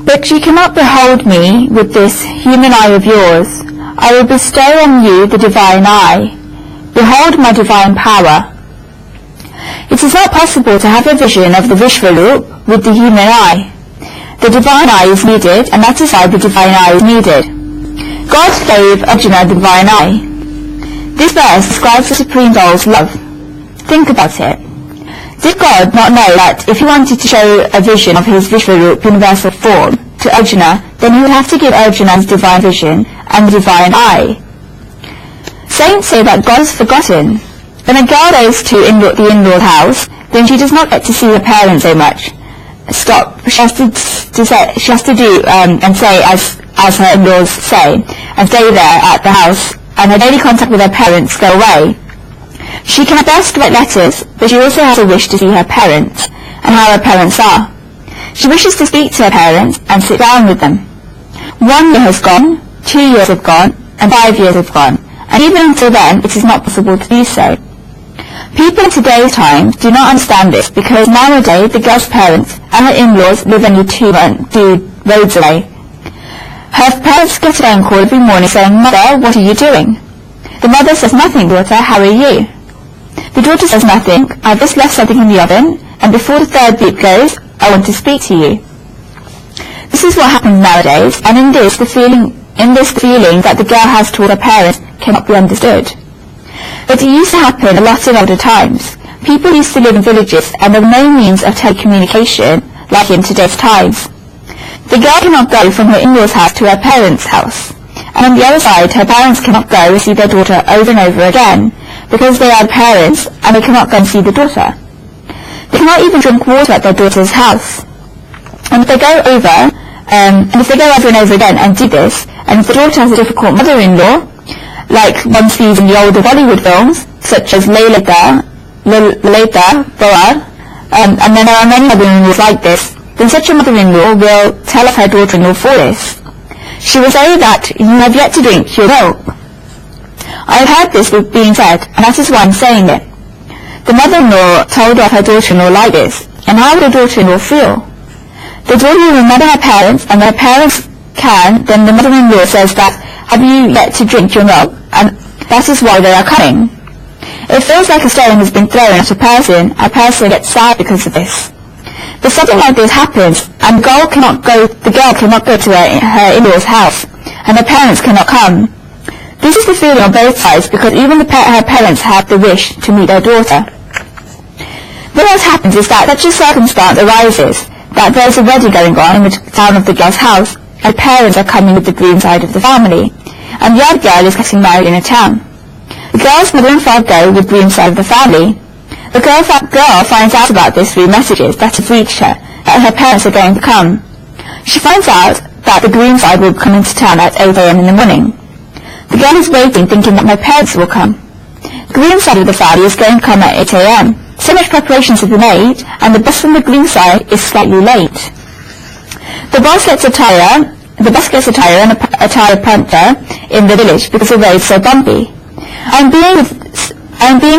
But you cannot behold me with this human eye of yours. I will bestow on you the divine eye. Behold my divine power. It is not possible to have a vision of the Vishvarup with the human eye. The divine eye is needed, and that is why the divine eye is needed. God gave Arjuna the divine eye. This verse describes the Supreme Soul's love. Think about it. Did God not know that if he wanted to show a vision of his Vishvarup universal form to Arjuna, then he would have to give Arjuna his divine vision and the divine eye? Saints say that God is forgotten. When a girl goes to the in-law house, then she does not get to see her parents so much. She has to do and say as her in-laws say, and stay there at the house, and her daily contact with her parents go away. She can at best write letters, but she also has a wish to see her parents, and how her parents are. She wishes to speak to her parents and sit down with them. 1 year has gone, 2 years have gone, and 5 years have gone, and even until then it is not possible to do so. People in today's time do not understand this, because nowadays the girl's parents and her in-laws live only 2 roads away. Her parents get a phone call every morning saying, "Mother, what are you doing?" The mother says, "Nothing, daughter, how are you?" The daughter says, "Nothing, I've just left something in the oven, and before the 3rd beep goes, I want to speak to you." This is what happens nowadays, and in this the feeling that the girl has toward her parents cannot be understood. But it used to happen a lot in older times. People used to live in villages, and there were no means of telecommunication like in today's times. The girl cannot go from her in-law's house to her parents' house, and on the other side her parents cannot go and see their daughter over and over again, because they are parents and they cannot go and see the daughter. They cannot even drink water at their daughter's house. And if they go over and over again and do this, and if the daughter has a difficult mother-in-law, like one sees in the older Bollywood films, such as Lalita, Boa, and then there are many mother-in-laws like this, then such a mother-in-law will tell of her daughter-in-law for this. She will say that you have yet to drink your milk. I have heard this being said, and that is why I'm saying it. The mother-in-law told of her daughter-in-law like this, and how would the daughter-in-law feel? The daughter will remember her parents, and her parents can, then the mother-in-law says that, "Have you yet to drink your milk?" And that is why they are coming. It feels like a stone has been thrown at a person gets sad because of this. But something like this happens, and the girl cannot go to her in-law's house, and her parents cannot come. This is the feeling on both sides, because even her parents have the wish to meet their daughter. Then what happens is that such a circumstance arises, that there is a wedding going on in the town of the girl's house, and parents are coming with the groom side of the family, and the other girl is getting married in a town. The girl's mother and father go with the groom side of the family. The girl finds out about this through messages that have reached her, that her parents are going to come. She finds out that the groom side will come into town at 8 a.m. in the morning. The girl is waiting, thinking that my parents will come. The groom side of the family is going to come at 8 a.m. So much preparations have been made, and the bus from the groom side is slightly late. The bus gets a tire and a tire puncture in the village because the road is so bumpy. I'm being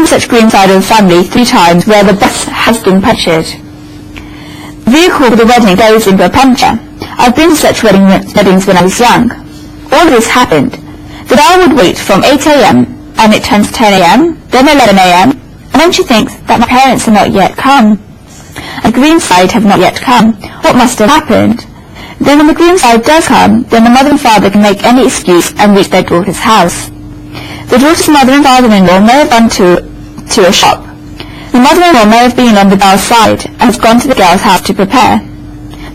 with such groom side of the family 3 times where the bus has been punctured. The vehicle for the wedding goes into a puncture. I've been to such weddings when I was young. All this happened. That I would wait from 8 a.m. and it turns 10 a.m., then 11 a.m., and then she thinks that my parents have not yet come. And the groom side have not yet come. What must have happened? Then when the groom side does come, then the mother and father can make any excuse and reach their daughter's house. The daughter's mother and father-in-law may have gone to a shop. The mother-in-law may have been on the girl's side and has gone to the girl's house to prepare.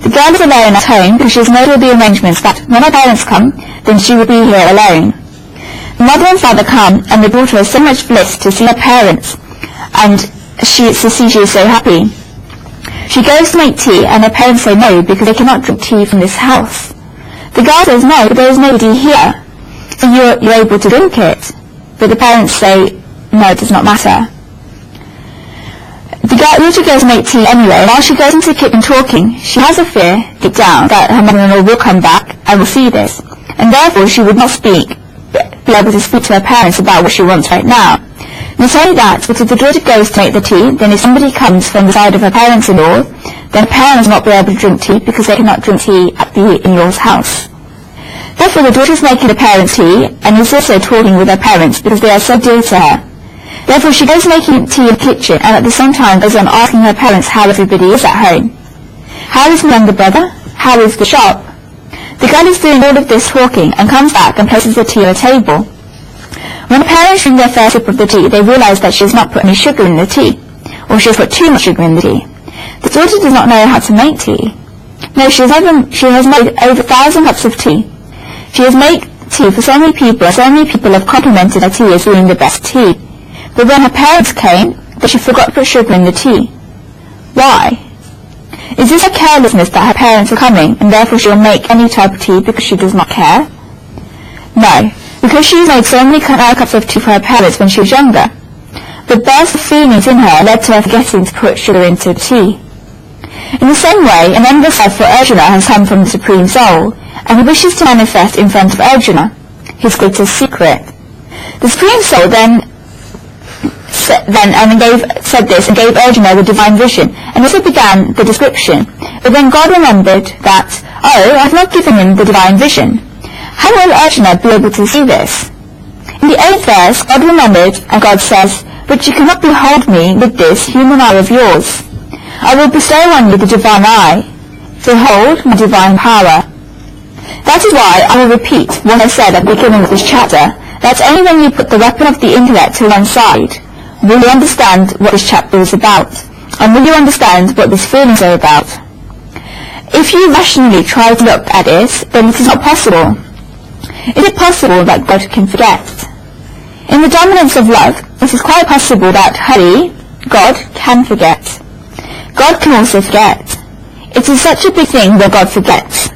The girl is alone at home because she has made all the arrangements that when her parents come, then she will be here alone. The mother and father come, and the daughter has so much bliss to see her parents, and she is so happy. She goes to make tea, and her parents say no because they cannot drink tea from this house. The girl says no, but there is nobody here, so you're able to drink it. But the parents say no, it does not matter. The daughter goes to make tea anyway. While she goes into the kitchen talking, she has a fear deep down that her mother-in-law will come back and will see this, and therefore she would not be able to speak to her parents about what she wants right now. Not only that, but if the daughter goes to make the tea, then if somebody comes from the side of her parents-in-law, then her parents will not be able to drink tea because they cannot drink tea at the in-laws' house. Therefore, the daughter is making the parents tea, and is also talking with her parents because they are so dear to her. Therefore, she goes making tea in the kitchen, and at the same time goes on asking her parents how everybody is at home. How is my younger brother? How is the shop? The girl is doing all of this talking, and comes back and places the tea on the table. When the parents drink their first sip of the tea, they realize that she has not put any sugar in the tea, or she has put too much sugar in the tea. The daughter does not know how to make tea. No, she has made over 1,000 cups of tea. She has made tea for so many people, and so many people have complimented her tea as being the best tea. But when her parents came, that she forgot to put sugar in the tea. Why? Is this a carelessness that her parents are coming, and therefore she will make any type of tea because she does not care? No, because she made so many cups of tea for her parents when she was younger. The burst of feelings in her led to her forgetting to put sugar into the tea. In the same way, an endless love for Arjuna has come from the Supreme Soul, and he wishes to manifest in front of Arjuna, his greatest secret. The Supreme Soul then said this and gave Arjuna the divine vision, and also began the description. But then God remembered that, I have not given him the divine vision. How will Arjuna be able to see this? In the 8th verse, God remembered, and God says, but you cannot behold me with this human eye of yours. I will bestow on you the divine eye. Behold my divine power. That is why I will repeat what I said at the beginning of this chapter, that only when you put the weapon of the intellect to one side, will you understand what this chapter is about, and will you understand what these feelings are about. If you rationally try to look at it, then it is not possible. Is it possible that God can forget? In the dominance of love, it is quite possible that Hari, God, can forget. God can also forget. It is such a big thing that God forgets.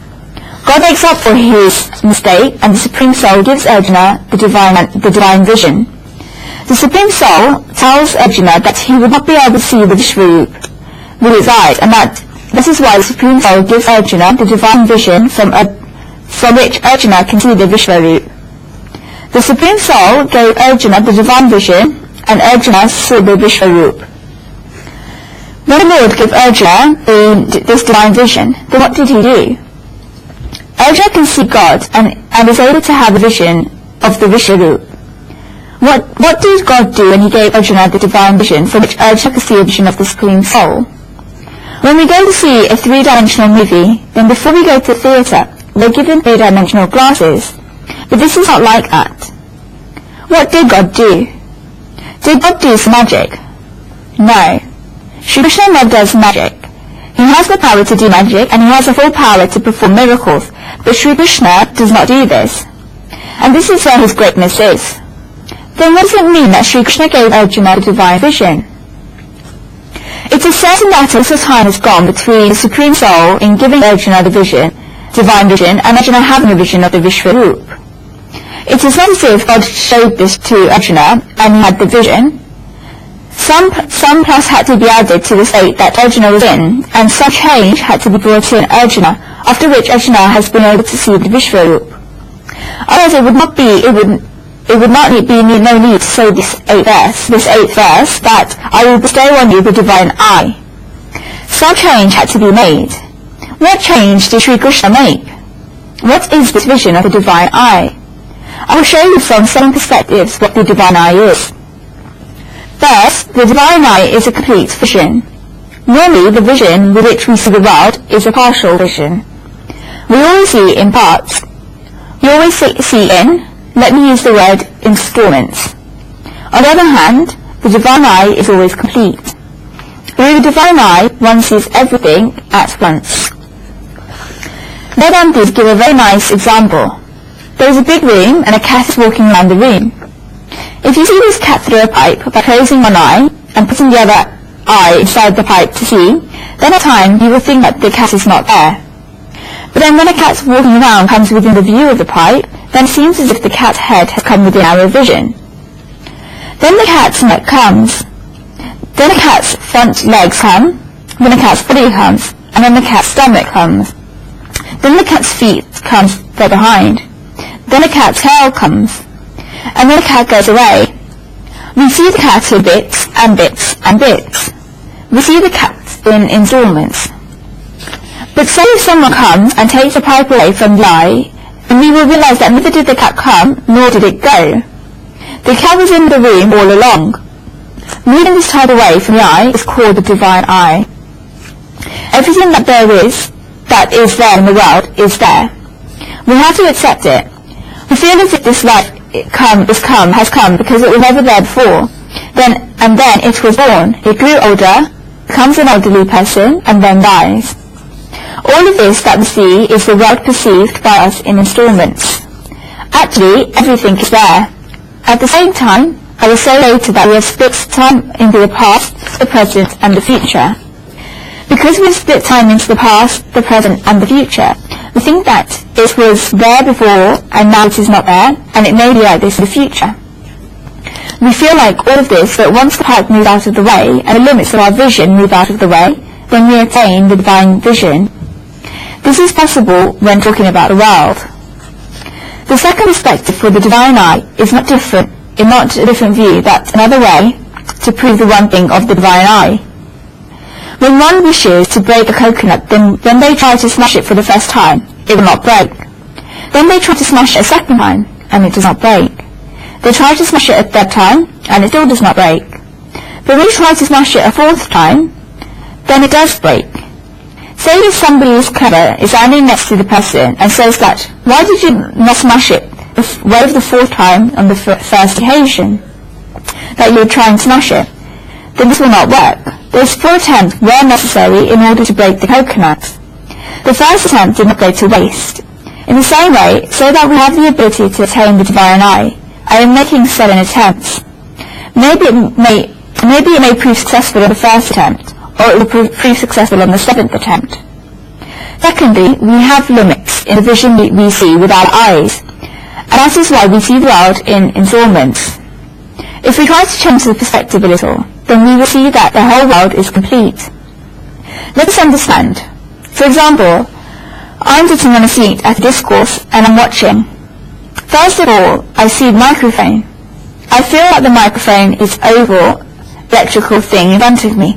God makes up for his mistake, and the Supreme Soul gives Arjuna the divine vision. The Supreme Soul tells Arjuna that he would not be able to see the Vishwarup with his eyes, and that this is why the Supreme Soul gives Arjuna the divine vision from which Arjuna can see the Vishwarup. The Supreme Soul gave Arjuna the divine vision, and Arjuna saw the Vishwarup. When the Lord gave Arjuna this divine vision, then what did he do? Arjuna can see God and is able to have a vision of the Vishwarup. What did God do when he gave Arjuna the divine vision from which Arjuna could see a vision of the Supreme Soul? When we go to see a 3-dimensional movie, then before we go to the theatre, we're given 3-dimensional glasses. But this is not like that. What did God do? Did God do some magic? No. Shri Krishna never does magic. He has the power to do magic, and he has the full power to perform miracles, but Shri Krishna does not do this. And this is where his greatness is. Then what does it mean that Shri Krishna gave Arjuna the divine vision? It is certain that a little time has gone between the Supreme Soul in giving Arjuna the divine vision, and Arjuna having a vision of the Vishwarup. It is not as if God showed this to Arjuna, and he had the vision. Some plus had to be added to the state that Arjuna was in, and some change had to be brought in Arjuna, after which Arjuna has been able to see the Vishwarup. Otherwise it would not be no need to say this 8th verse, that I will bestow on you the divine eye. Some change had to be made. What change did Sri Krishna make? What is this vision of the divine eye? I will show you from 7 perspectives what the divine eye is. First, the divine eye is a complete vision. Normally, the vision with which we see the world is a partial vision. We always see in parts. We always see in, let me use the word, installments. On the other hand, the divine eye is always complete. Through the divine eye, one sees everything at once. Let us give a very nice example. There is a big room and a cat is walking around the room. If you see this cat through a pipe by closing one eye and putting the other eye inside the pipe to see, then at times you will think that the cat is not there. But then when a cat walking around comes within the view of the pipe, then it seems as if the cat's head has come within our vision. Then the cat's neck comes. Then the cat's front legs come. Then the cat's body comes. And then the cat's stomach comes. Then the cat's feet comes further behind. Then the cat's tail comes. And then the cat goes away. We see the cat in bits and bits and bits. We see the cat in installments. But say if someone comes and takes the pipe away from the eye, then we will realize that neither did the cat come, nor did it go. The cat was in the room all along. Moving this tide away from the eye is called the divine eye. Everything that is there in the world is there. We have to accept it. We feel as if this life has come because it was never there before. Then it was born, it grew older, becomes an elderly person, and then dies. All of this that we see is the world perceived by us in installments. Actually, everything is there. At the same time, I will say later that we have split time into the past, the present, and the future. Because we have split time into the past, the present, and the future, we think that it was there before, and now it is not there, and it may be like this in the future. We feel like all of this, but once the pipe moves out of the way, and the limits of our vision move out of the way, then we attain the divine vision. This is possible when talking about the world. The second perspective for the divine eye is not a different view, but another way to prove the one thing of the divine eye. When one wishes to break a coconut, then when they try to smash it for the first time, it will not break. Then they try to smash it a second time, and it does not break. They try to smash it a third time, and it still does not break. But when you try to smash it a fourth time, then it does break. Say that somebody is clever, is standing next to the person, and says that, why did you not smash it the fourth time on the first occasion that you were trying to smash it? Then this will not work. Those 4 attempts were necessary in order to break the coconut. The first attempt did not go to waste. In the same way, so that we have the ability to attain the divine eye, I am making 7 attempts. Maybe it may prove successful on the first attempt, or it will prove successful on the 7th attempt. Secondly, we have limits in the vision we see with our eyes, and that is why we see the world in installments. If we try to change the perspective a little, then we will see that the whole world is complete. Let us understand. For example, I'm sitting on a seat at a discourse and I'm watching. First of all, I see the microphone. I feel that the microphone is oval, electrical thing in front of me.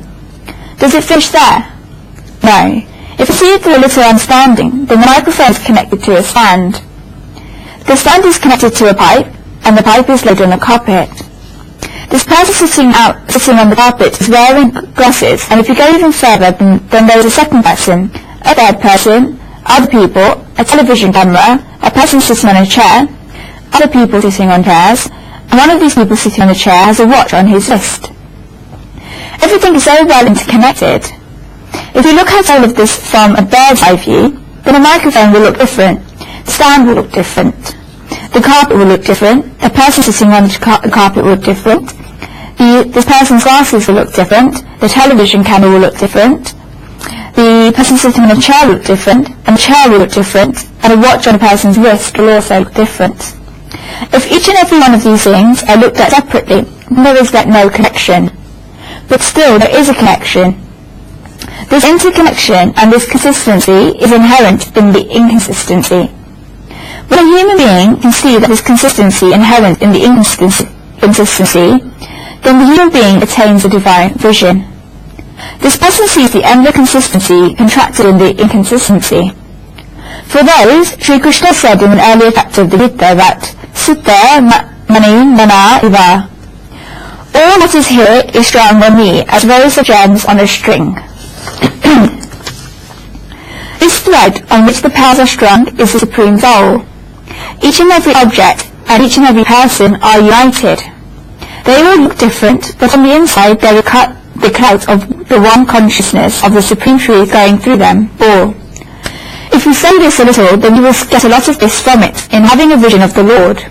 Does it finish there? No. If I see it through a little understanding, then the microphone is connected to a stand. The stand is connected to a pipe, and the pipe is laid on a carpet. This person sitting on the carpet is wearing glasses, and if you go even further, then there is a second person, a third person, other people, a television camera, a person sitting on a chair, other people sitting on chairs, and one of these people sitting on the chair has a watch on his wrist. Everything is so well interconnected. If you look at all of this from a bird's eye view, then a microphone will look different, the stand will look different, the carpet will look different, the person sitting on the carpet will look different, this person's glasses will look different, the television camera will look different, the person sitting on a chair will look different, and the chair will look different, and a watch on a person's wrist will also look different. If each and every one of these things are looked at separately, then there is no connection. But still, there is a connection. This interconnection and this consistency is inherent in the inconsistency. When a human being can see that this consistency inherent in the inconsistency, then the human being attains a divine vision. This person sees the endless consistency contracted in the inconsistency. For those, Sri Krishna said in an earlier chapter of the Gita that Sutta Mani Mana Iva. All that is here is strong on me, as rows of gems on a string. This thread on which the pearls are strung is the supreme soul. Each and every object and each and every person are united. They all look different, but on the inside they are the clout of the one consciousness of the supreme truth going through them all. If we say this a little, then you will get a lot of this from it in having a vision of the Lord.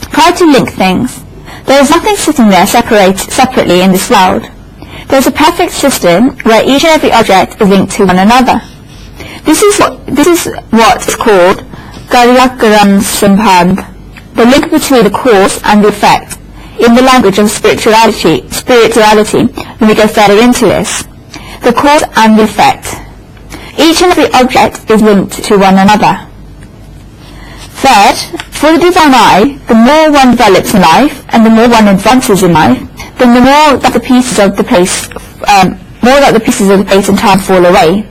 Try to link things. There is nothing sitting there separately in this world. There is a perfect system where each and every object is linked to one another. This is what is called Karyakaram Sambandh, the link between the cause and the effect, in the language of spirituality, when we go further into this. The cause and the effect. Each and every object is linked to one another. Third, for the divine eye, the more one develops in life, and the more one advances in life, then the more that the pieces of the place and time fall away.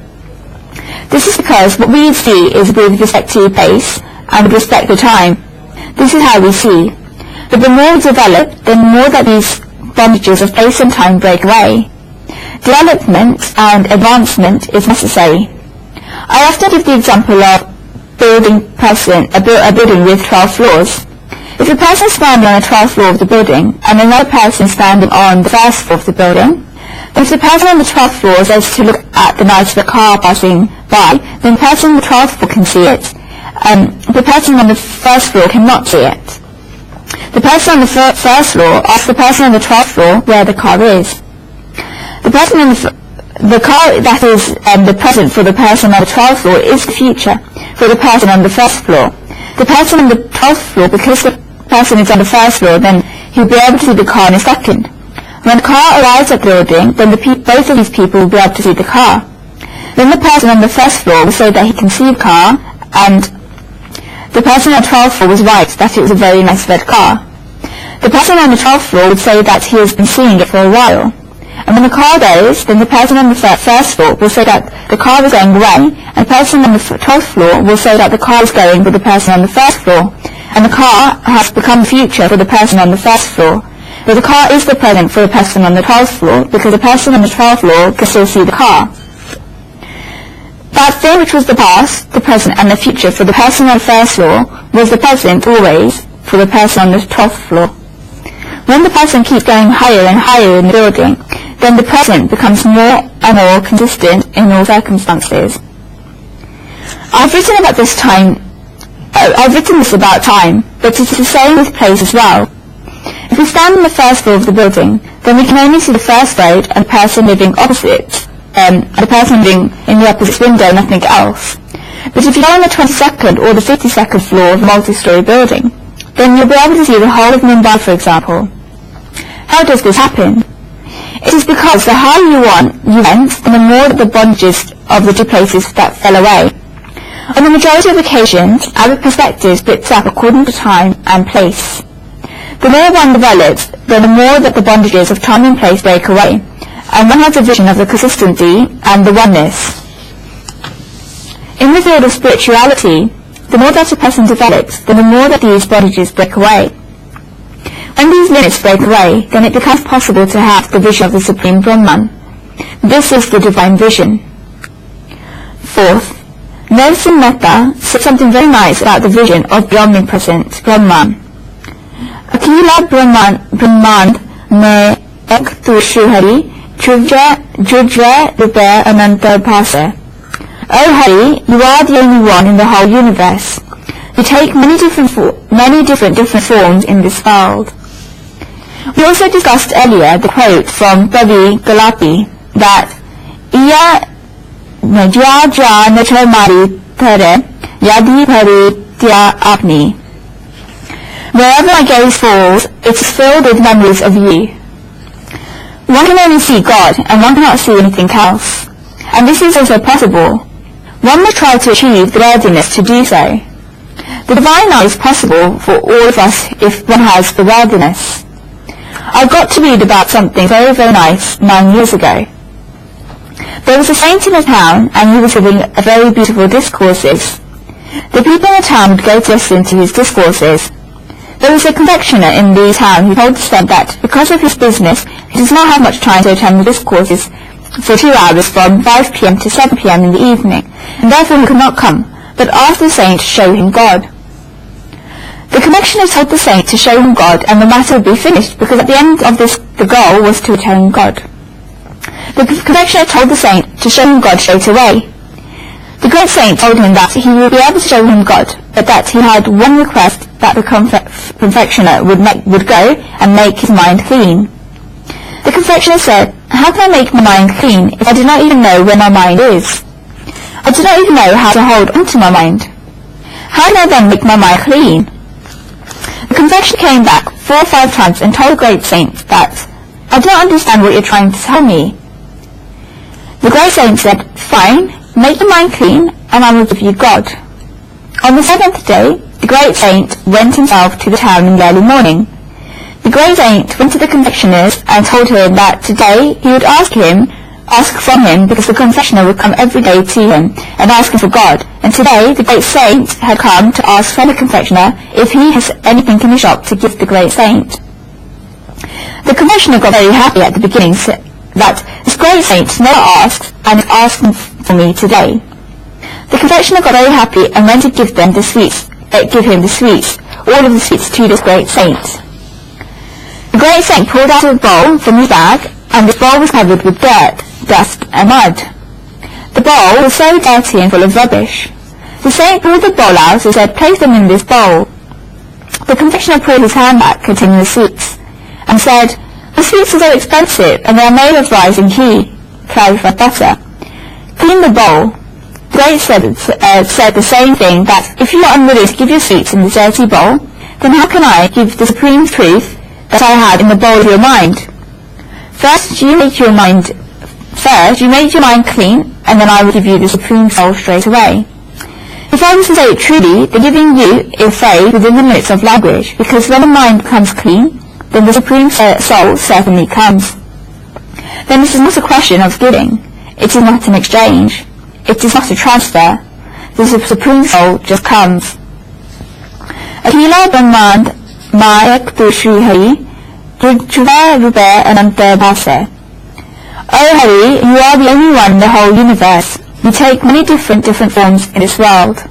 This is because what we see is with respect to place and with respect to time. This is how we see. But the more we develop, the more that these bondages of place and time break away. Development and advancement is necessary. I often give the example of a building with 12 floors. If a person is standing on the 12th floor of the building and another person standing on the first floor of the building, then if the person on the 12th floor is to look at the night of a car passing by, then the person on the 12th floor can see it. The person on the first floor cannot see it. The person on the first floor asks the person on the 12th floor where the car is. The person on the car that is the present for the person on the 12th floor is the future for the person on the first floor. The person on the 12th floor, because the person is on the first floor, then he'll be able to see the car in a second. When the car arrives at the building, then both of these people will be able to see the car. Then the person on the first floor will say that he can see the car, and the person on the 12th floor was right, that it was a very nice red car. The person on the 12th floor would say that he has been seeing it for a while. And when the car goes, then the person on the first floor will say that the car is going away, and the person on the 12th floor will say that the car is going with the person on the first floor, and the car has become the future for the person on the first floor. But the car is the present for the person on the 12th floor, because the person on the 12th floor can still see the car. That thing which was the past, the present, and the future for the person on the first floor was the present always for the person on the 12th floor. When the person keeps going higher and higher in the building, then the present becomes more and more consistent in all circumstances. I've written this about time, but it's the same with place as well. If we stand on the first floor of the building, then we can only see the first road and the person living opposite, the person living in the opposite window, nothing else. But if you go on the 22nd or the 52nd floor of a multi-story building, then you'll be able to see the whole of Mumbai, for example. How does this happen? It is because the higher you went, then the more the bondages of the two places that fell away. On the majority of occasions, our perspective splits up according to time and place. The more one develops, then the more that the bondages of time and place break away, and one has a vision of the consistency and the oneness. In the field of spirituality, the more that a person develops, then the more that these bondages break away. When these limits break away, then it becomes possible to have the vision of the Supreme Brahman. This is the divine vision. Fourth, Nelson Mehta said something very nice about the vision of the omnipresent Brahman. Akila Brahmand me ek tu Hari Judra Rupa Ananta Bhasa. Oh Hari, you are the only one in the whole universe. You take many different forms in this world. We also discussed earlier the quote from Kavi Galapi that Iya Naja Nacha Mari Thare Yadi Hari Tya Apni. Wherever my gaze falls, it is filled with memories of you. One can only see God, and one cannot see anything else. And this is also possible. One must try to achieve the worthiness to do so. The divine eye is possible for all of us if one has the worthiness. I got to read about something very, very nice 9 years ago. There was a saint in a town, and he was giving a very beautiful discourses. The people in the town would go to listen to his discourses. There was a confectioner in the town who told the saint that because of his business, he does not have much time to attend the discourses for 2 hours from 5 p.m. to 7 p.m. in the evening, and therefore he could not come, but asked the saint to show him God. The confectioner told the saint to show him God, and the matter would be finished, because at the end of this the goal was to attain God. The confectioner told the saint to show him God straight away. The great saint told him that he would be able to show him God, but that he had one request, that the confectioner would go and make his mind clean. The confectioner said, "How can I make my mind clean if I do not even know where my mind is? I do not even know how to hold on to my mind. How can I then make my mind clean?" The confectioner came back 4 or 5 times and told the great saint that, "I do not understand what you are trying to tell me." The great saint said, "Fine, make your mind clean, and I will give you God." On the 7th day, the great saint went himself to the town in the early morning. The great saint went to the confectioner's and told him that today he would ask him ask from him, because the confessioner would come every day to him and ask him for God. And today the great saint had come to ask from the confessioner if he has anything in the shop to give the great saint. The confessioner got very happy at the beginning that this great saint never asks and is asking for me today. The confectioner got very happy and went to give him the sweets, all of the sweets to this great saint. The great saint pulled out a bowl from his bag, and this bowl was covered with dirt, dust and mud. The bowl was so dirty and full of rubbish. The saint pulled the bowl out and said, "Place them in this bowl." The confectioner pulled his hand back containing the sweets and said, "The sweets are so expensive, and they are made of rice and ghee, clarified butter. Clean the bowl." The great said the same thing, that if you are unwilling to give your sweets in the dirty bowl, then how can I give the supreme truth that I have in the bowl of your mind? First you make your mind clean, and then I will give you the supreme soul straight away. If I was to say it truly, the giving you is phrased within the limits of language, because when the mind becomes clean, then the supreme soul certainly comes. Then this is not a question of giving. It is not an exchange. It is not a transfer. The supreme soul just comes. Akila Brahmand Mayak Tushri Hari Rupa Ananta Bhase. O Hari, you are the only one in the whole universe. You take many different forms in this world.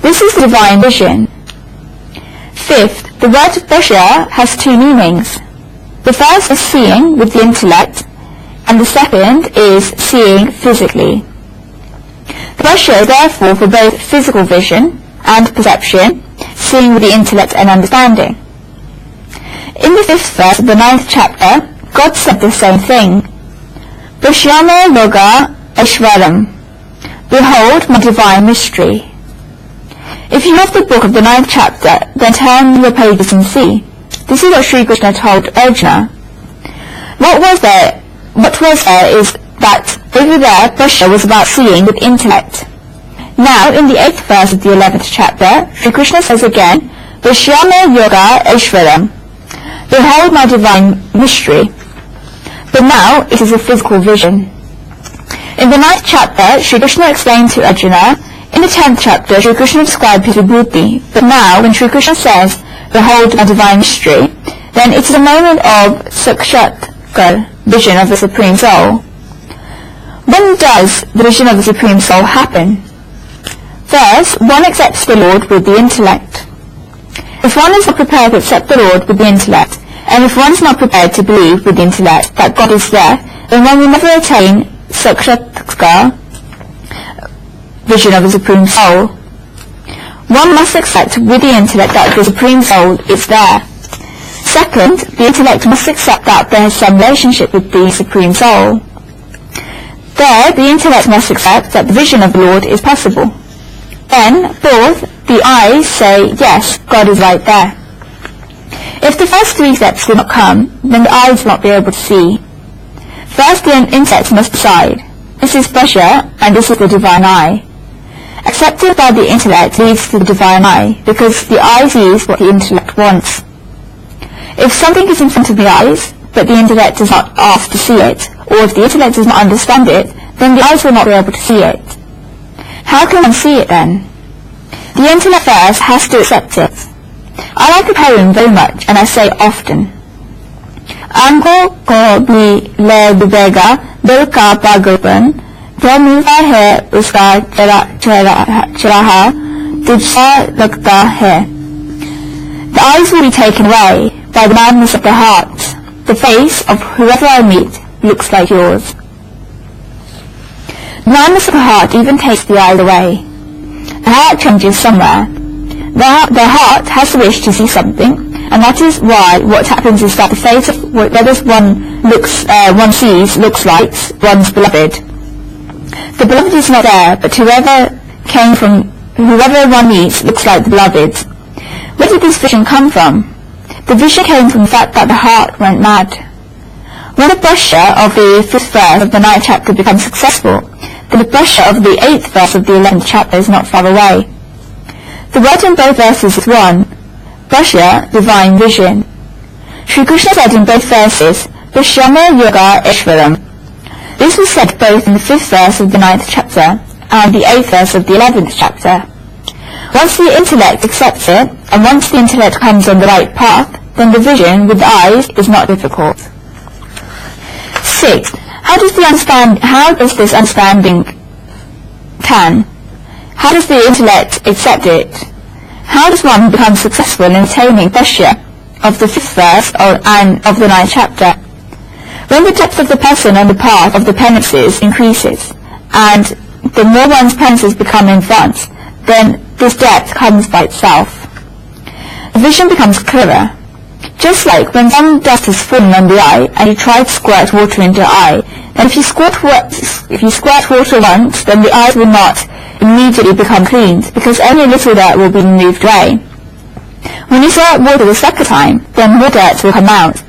This is the divine vision. Fifth, the word Buddha has two meanings. The first is seeing with the intellect, and the second is seeing physically. The Buddha is therefore for both physical vision and perception, seeing with the intellect and understanding. In the 5th verse of the 9th chapter, God said the same thing. Pashyame Yoga Aishwaram. Behold my divine mystery. If you have the book of the 9th chapter, then turn your pages and see. This is what Sri Krishna told Arjuna. What was there is that over there Buddha was about seeing with intellect. Now in the 8th verse of the 11th chapter, Sri Krishna says again, Pashyame Yoga Aishwaram. Behold my divine mystery. But now it is a physical vision. In the 9th chapter, Sri Krishna explained to Arjuna. In the 10th chapter, Sri Krishna described his vibhuti. But now, when Sri Krishna says, "Behold my divine mystery," then it is a moment of sakshatkar, vision of the Supreme Soul. When does the vision of the Supreme Soul happen? First, one accepts the Lord with the intellect. If one is not prepared to accept the Lord with the intellect, and if one is not prepared to believe with the intellect that God is there, then one will never attain sakshatkar, vision of the Supreme Soul. One must accept with the intellect that the Supreme Soul is there. Second, the intellect must accept that there is some relationship with the Supreme Soul. Third, the intellect must accept that the vision of the Lord is possible. Then, fourth, the eyes say, yes, God is right there. If the first three steps do not come, then the eyes will not be able to see. First, the intellect must decide. This is Buddha, and this is the divine eye. Acceptance by the intellect leads to the divine eye, because the eye sees what the intellect wants. If something is in front of the eyes, but the intellect does not ask to see it, or if the intellect does not understand it, then the eyes will not be able to see it. How can one see it then? The intellect first has to accept it. I like a poem very much, and I say often, Ango ko bhi le dubega, dil ka pagalpan, जो मिलता है उसका चराहा तुझसा लगता है. The eyes will be taken away by the madness of the heart. The face of whoever I meet looks like yours. The madness of the heart even takes the eyes away. The heart changes somewhere. The heart has the wish to see something, and that is why what happens is that the face of whatever one sees looks like one's beloved. The beloved is not there, but whoever one meets looks like the beloved. Where did this vision come from? The vision came from the fact that the heart went mad. When the Buddha of the 5th verse of the 9th chapter becomes successful, then the Buddha of the 8th verse of the 11th chapter is not far away. The word in both verses is one. Buddha, divine vision. Sri Krishna said in both verses, Pashyame Yoga Aishwaram. This was said both in the 5th verse of the 9th chapter and the 8th verse of the 11th chapter. Once the intellect accepts it, and once the intellect comes on the right path, then the vision with the eyes is not difficult. 6. How does this understanding how does the intellect accept it? How does one become successful in attaining Pashya of the 5th verse and of the 9th chapter? When the depth of the person and the path of the penances increases, and the more one's penances become advanced, then this depth comes by itself. The vision becomes clearer. Just like when some dust has fallen on the eye and you try to squirt water into the eye, and if you squirt water once, then the eyes will not immediately become cleaned, because only a little dirt will be removed away. When you squirt water the second time, then more dirt will come out,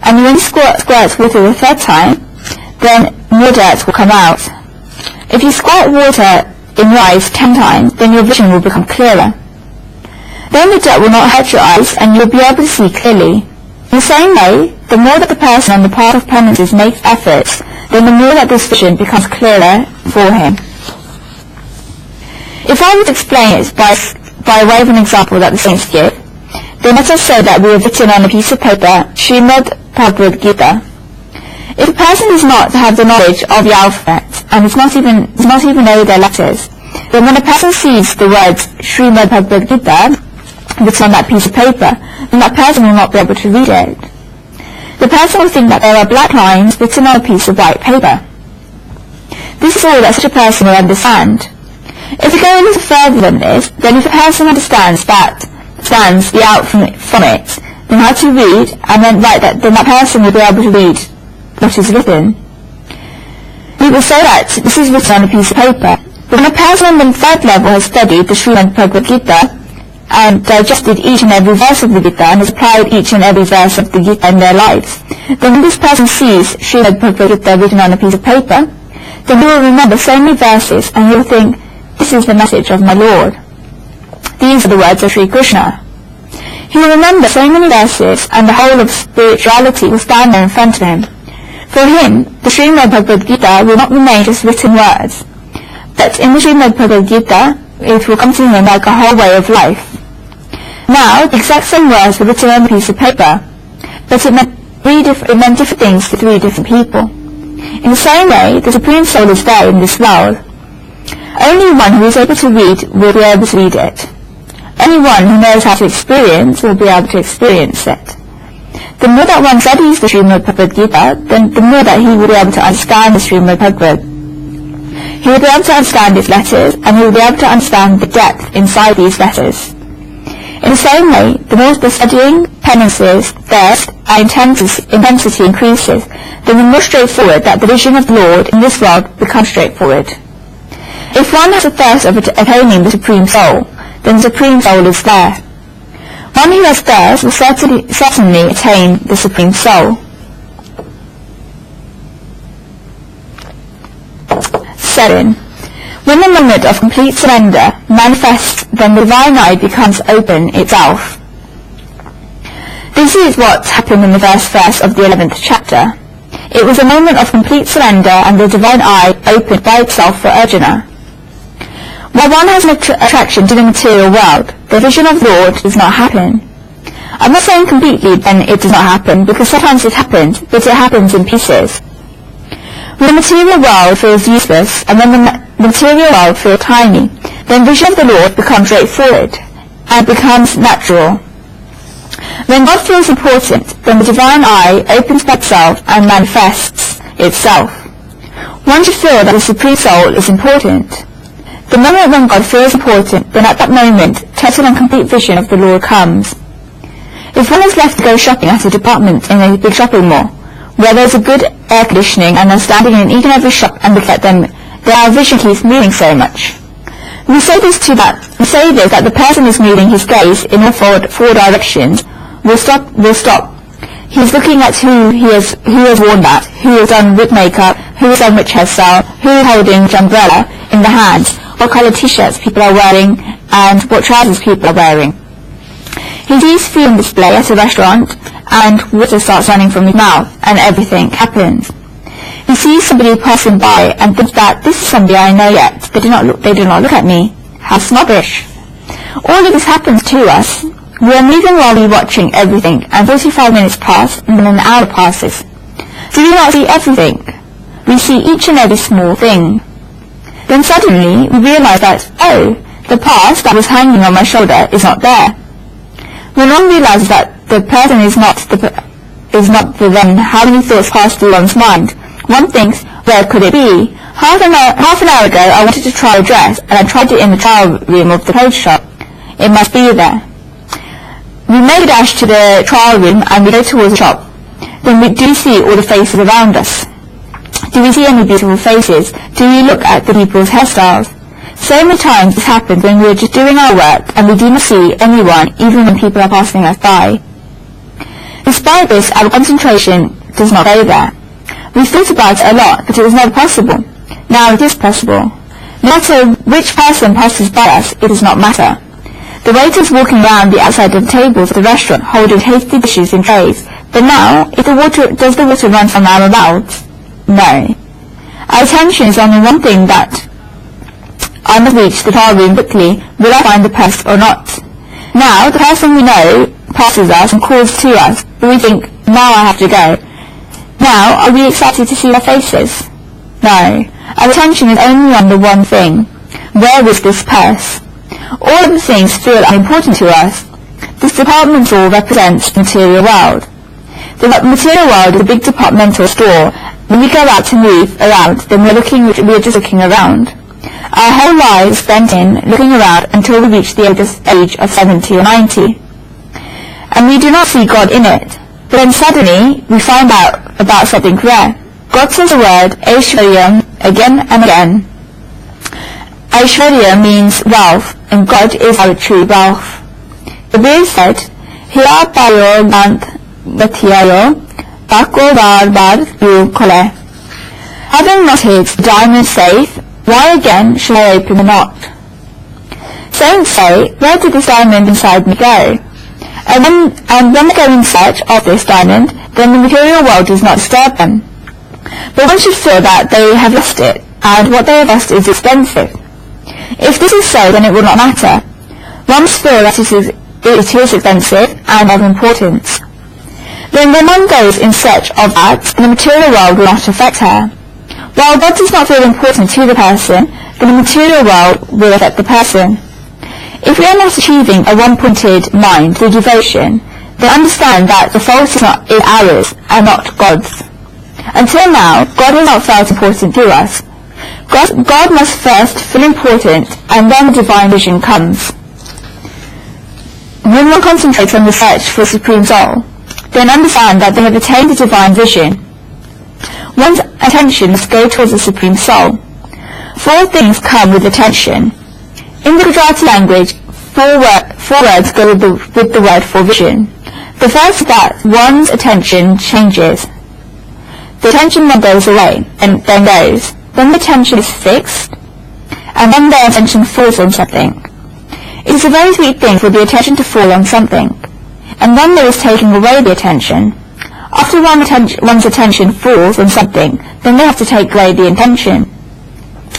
and when you squirt water the third time, then more dirt will come out. If you squirt water in your eyes 10 times, then your vision will become clearer. Then the dirt will not hurt your eyes, and you'll be able to see clearly. In the same way, the more that the person on the path of penances makes efforts, then the more that this vision becomes clearer for him. If I would explain it by way of an example that the saints give, then let us say that we have written on a piece of paper, Srimad Bhagavad Gita. If a person does not have the knowledge of the alphabet, and does not even know their letters, then when a person sees the words Srimad Bhagavad Gita written on that piece of paper, then that person will not be able to read it. The person will think that there are black lines written on a piece of white paper. This is all that such a person will understand. If we go a little further than this, then if a person understands the out from it, then how to read, and then write that, then that person will be able to read what is written. We will say that this is written on a piece of paper, but when a person on the 3rd level has studied the Srimad Bhagavad Gita, and digested each and every verse of the Gita, and has applied each and every verse of the Gita in their lives, then when this person sees Srimad Bhagavad Gita written on a piece of paper, then he will remember so many verses, and he will think, this is the message of my Lord. These are the words of Sri Krishna. He will remember so many verses, and the whole of spirituality will stand there in front of him. For him, the Srimad Bhagavad Gita will not remain just written words, but in the Srimad Bhagavad Gita, it will come to him like a whole way of life. Now, the exact same words were written on a piece of paper, but it meant different things to 3 different people. In the same way, the Supreme Soul is there in this world. Only one who is able to read will be able to read it. Only one who knows how to experience will be able to experience it. The more that one studies the Srimad Bhagavad Gita, then the more that he will be able to understand the Srimad Bhagavad. He will be able to understand its letters, and he will be able to understand the depth inside these letters. In the same way, the more the studying, penances, thirst, and intensity increases, then the more straightforward that the vision of the Lord in this world becomes straightforward. If one has a thirst of attaining the Supreme Soul, then the Supreme Soul is there. One who has thirst will certainly attain the Supreme Soul. 7. When the moment of complete surrender manifests, then the divine eye becomes open itself. This is what happened in the first verse of the 11th chapter. It was a moment of complete surrender, and the divine eye opened by itself for Arjuna. While one has an attraction to the material world, the vision of the Lord does not happen. I'm not saying completely then it does not happen, because sometimes it happens, but it happens in pieces. When the material world feels useless, and when the material world feels tiny, then vision of the Lord becomes straightforward, and becomes natural. When God feels important, then the divine eye opens by itself and manifests itself. One should feel that the Supreme Soul is important. The moment when God feels important, then at that moment, total and complete vision of the Lord comes. If one is left to go shopping at a department in a big shopping mall, where there is a good air conditioning and are standing in each and every shop and look at them, their vision keeps moving so much. We say this that the person is moving his gaze in all four directions will stop. He's looking at who has worn that, who has done with makeup, who has done which hairstyle, who is holding which umbrella in the hands, what colour t-shirts people are wearing, and what trousers people are wearing. He sees food on display at a restaurant, and water starts running from his mouth, and everything happens. You see somebody passing by and think that this is somebody I know yet. They do not look at me. How snobbish. All of this happens to us. We are moving while we are watching everything, and 45 minutes pass, and then an hour passes. Do we not see everything? We see each and every small thing. Then suddenly we realize that, oh, the past that was hanging on my shoulder is not there. When one realizes that the person is not then how many thoughts pass through one's mind? One thinks, where could it be? Half an hour ago I wanted to try a dress, and I tried it in the trial room of the clothes shop. It must be there. We make a dash to the trial room and we go towards the shop. Then we do see all the faces around us. Do we see any beautiful faces? Do we look at the people's hairstyles? So many times this happens when we are just doing our work and we do not see anyone, even when people are passing us by. Despite this, our concentration does not go there. We thought about it a lot, but it was never possible. Now it is possible. No matter which person passes by us, it does not matter. The waiters walking around the outside of the tables of the restaurant holding hasty dishes in trays. But now, does the water run from our mouths? No. Our attention is only one thing, that I must reach the trial room quickly. Will I find the purse or not? Now, the person we know passes us and calls to us, but we think, now I have to go. Now, are we excited to see their faces? No. Our attention is only on the one thing. Where is this purse? All of the things feel unimportant to us. This departmental represents the material world. The material world is a big departmental store. When we go out to move around, then we are just looking around. Our whole lives spent in looking around until we reach the age of 70 or 90. And we do not see God in it. But then suddenly, we find out about something rare. God says the word Aishwarya again and again. Aishwarya means wealth, and God is our true wealth. The Buddha said, Hiya payo gant gathiyayo, bako bar bar yu kole. Having knotted the diamond safe, why again shall I open the knot? Saints say, where did this diamond inside me go? And when they go in search of this diamond, then the material world does not disturb them. But one should feel that they have lost it, and what they have lost is expensive. If this is so, then it will not matter. One must feel that it is expensive and of importance. Then when one goes in search of that, the material world will not affect her. While God does not feel important to the person, then the material world will affect the person. If we are not achieving a one-pointed mind through devotion, then understand that the fault is ours and not God's. Until now, God has not felt important to us. God must first feel important, and then the divine vision comes. When one concentrates on the search for Supreme Soul, then understand that they have attained the divine vision. One's attention must go towards the Supreme Soul. Four things come with attention. In the Gujarati language, four words go with the word for vision. The first is that one's attention changes. The attention then goes away, and then goes. Then the attention is fixed, and then the attention falls on something. It is a very sweet thing for the attention to fall on something, and then there is taking away the attention. After one's attention falls on something, then they have to take away the attention.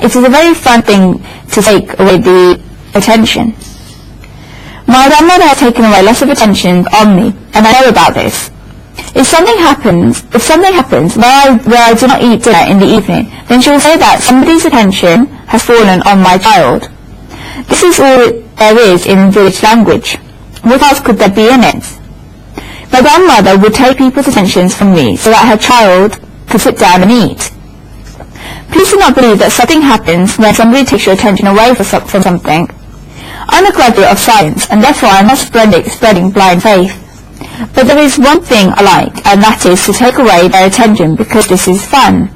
It is a very fun thing to take away the attention. My grandmother has taken away lots of attention on me, and I know about this. If something happens where I do not eat dinner in the evening, then she will say that somebody's attention has fallen on my child. This is all there is in village language. What else could there be in it? My grandmother would take people's attentions from me so that her child could sit down and eat. Please do not believe that something happens when somebody takes your attention away from something. I'm a graduate of science, and therefore I am not spreading blind faith. But there is one thing I like, and that is to take away their attention, because this is fun.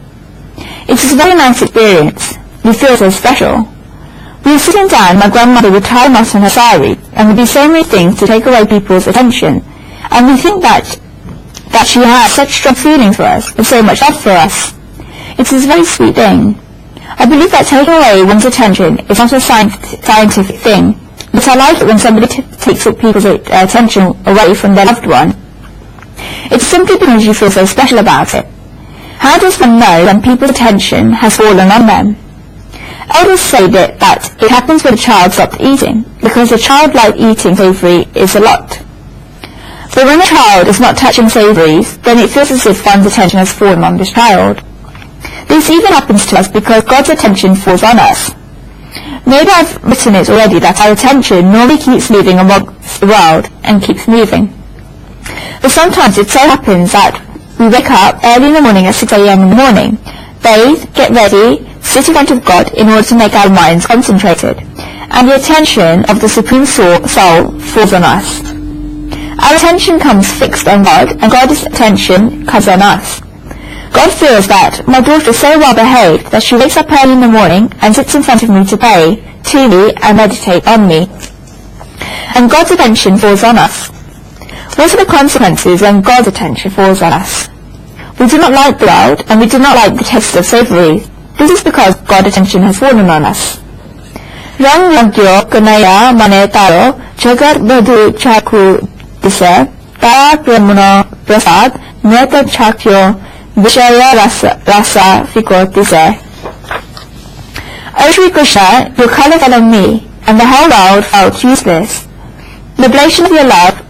It is a very nice experience. We feel so special. We were sitting down, my grandmother would tie a knot on her sari, and would do so many things to take away people's attention. And we think that she has such strong feelings for us, and so much love for us. It is a very sweet thing. I believe that taking away one's attention is not a scientific thing, but I like it when somebody takes people's attention away from their loved one. It's simply because you feel so special about it. How does one know when people's attention has fallen on them? Elders say that it happens when a child stops eating, because a child like eating savoury is a lot. But when a child is not touching savouries, then it feels as if one's attention has fallen on this child. This even happens to us because God's attention falls on us. Maybe I've written it already that our attention normally keeps moving amongst the world and keeps moving. But sometimes it so happens that we wake up early in the morning at 6 a.m. in the morning, bathe, get ready, sit in front of God in order to make our minds concentrated, and the attention of the Supreme Soul falls on us. Our attention comes fixed on God, and God's attention comes on us. God feels that my daughter is so well behaved that she wakes up early in the morning and sits in front of me to pray to me and meditate on me. And God's attention falls on us. What are the consequences when God's attention falls on us? We do not like the world, and we do not like the taste of savoury. This is because God's attention has fallen on us. Rang lagyo kanaya mane taro jagat badhu chaku dise tara pramuno prasad neta chakyo vishaya rasa fiko dise. O Shri Krishna, your colour fell on me, and the whole world felt useless. The oblation of your love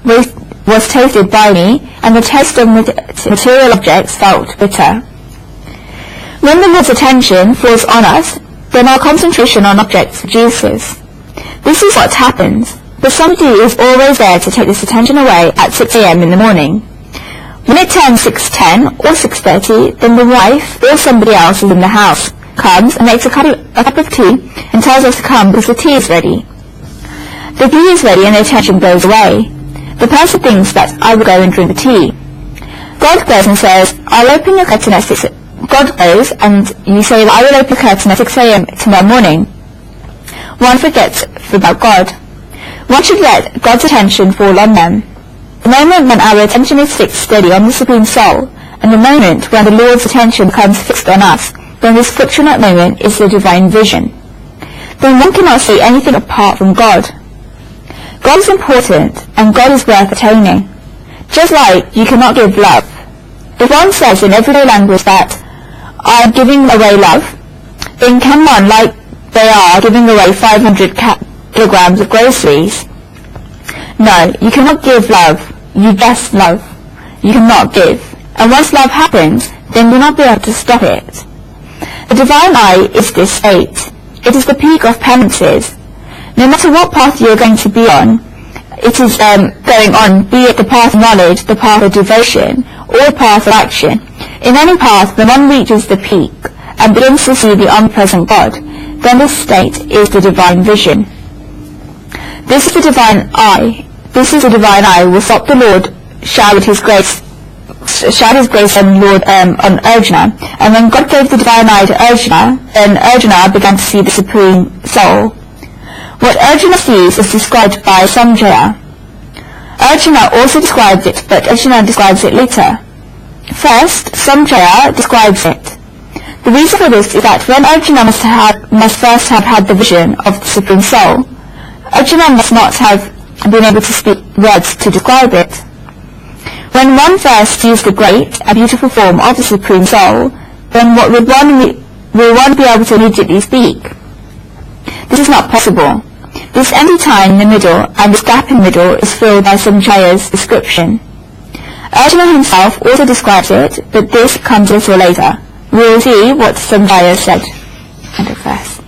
was tasted by me, and the taste of material objects felt bitter. When the Lord's attention falls on us, then our concentration on objects reduces. This is what happens, but somebody is always there to take this attention away at 6 a.m. in the morning. When it turns 6:10 or 6:30, then the wife or somebody else is in the house, comes and makes a cup of tea and tells us to come because the tea is ready. The tea is ready and the attention goes away. The person thinks that I will go and drink the tea. God goes and says, I'll open your curtain at 6 a.m. God goes and you say that I will open the curtain at 6 a.m. tomorrow morning. One forgets about God. One should let God's attention fall on them. The moment when our attention is fixed steady on the Supreme Soul, and the moment when the Lord's attention becomes fixed on us, then this fortunate moment is the divine vision. Then one cannot see anything apart from God. God is important, and God is worth attaining. Just like you cannot give love. If one says in everyday language that I am giving away love, then can one, like they are, giving away 500 kilograms of groceries? No, you cannot give love. You just love. You cannot give. And once love happens, then you will not be able to stop it. The divine eye is this state. It is the peak of penances. No matter what path you are going to be on, it is going on, be it the path of knowledge, the path of devotion, or the path of action. In any path, when one reaches the peak and begins to see the omnipresent God, then this state is the divine vision. This is the divine eye. This is the divine eye will stop the Lord showered his grace on Lord on Arjuna, and when God gave the divine eye to Arjuna, then Arjuna began to see the Supreme Soul. What Arjuna sees is described by Sanjaya. Arjuna also describes it, but Arjuna describes it later. First, Sanjaya describes it. The reason for this is that when Arjuna must first have had the vision of the Supreme Soul, Arjuna must not have been able to speak words to describe it. When one first sees the great and beautiful form of the Supreme Soul, then will one be able to immediately speak? This is not possible. This empty time in the middle and this gap in the middle is filled by Sanjaya's description. Arjuna himself also describes it, but this comes a little later. We will see what Sanjaya said. End of verse.